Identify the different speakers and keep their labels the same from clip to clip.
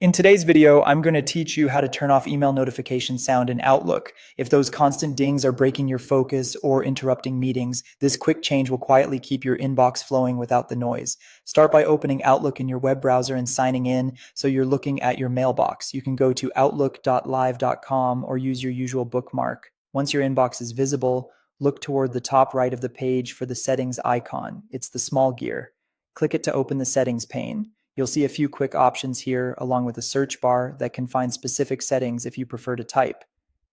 Speaker 1: In today's video, I'm going to teach you how to turn off email notification sound in Outlook. If those constant dings are breaking your focus or interrupting meetings, this quick change will quietly keep your inbox flowing without the noise. Start by opening Outlook in your web browser and signing in so you're looking at your mailbox. You can go to outlook.live.com or use your usual bookmark. Once your inbox is visible, look toward the top right of the page for the settings icon. It's the small gear. Click it to open the settings pane. You'll see a few quick options here, along with a search bar that can find specific settings if you prefer to type.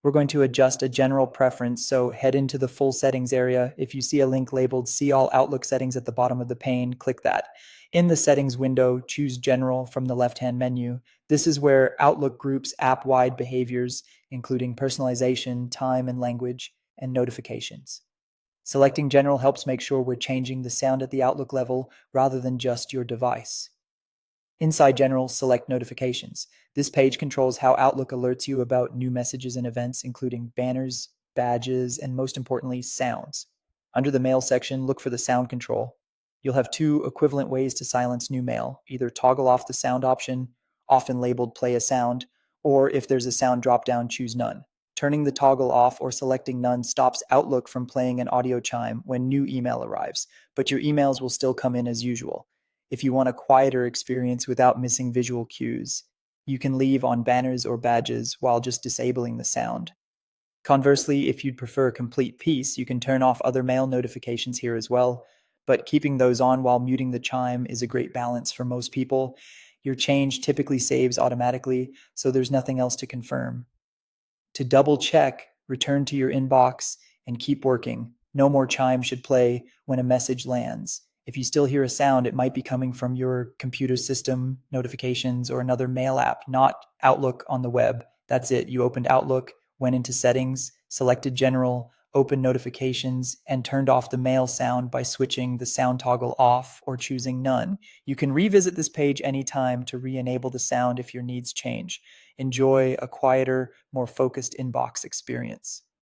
Speaker 1: We're going to adjust a general preference, so head into the full settings area. If you see a link labeled See All Outlook Settings at the bottom of the pane, click that. In the settings window, choose General from the left-hand menu. This is where Outlook groups app-wide behaviors, including personalization, time and language, and notifications. Selecting General helps make sure we're changing the sound at the Outlook level rather than just your device. Inside General, select Notifications. This page controls how Outlook alerts you about new messages and events, including banners, badges, and most importantly, sounds. Under the Mail section, look for the sound control. You'll have two equivalent ways to silence new mail: either toggle off the sound option, often labeled Play a Sound, or if there's a sound dropdown, choose None. Turning the toggle off or selecting None stops Outlook from playing an audio chime when new email arrives, but your emails will still come in as usual. If you want a quieter experience without missing visual cues, you can leave on banners or badges while just disabling the sound. Conversely, if you'd prefer complete peace, you can turn off other mail notifications here as well, but keeping those on while muting the chime is a great balance for most people. Your change typically saves automatically, so there's nothing else to confirm. To double check, return to your inbox and keep working. No more chime should play when a message lands. If you still hear a sound, it might be coming from your computer system, notifications, or another mail app, not Outlook on the web. That's it. You opened Outlook, went into Settings, selected General, opened Notifications, and turned off the mail sound by switching the sound toggle off or choosing None. You can revisit this page anytime to re-enable the sound if your needs change. Enjoy a quieter, more focused inbox experience.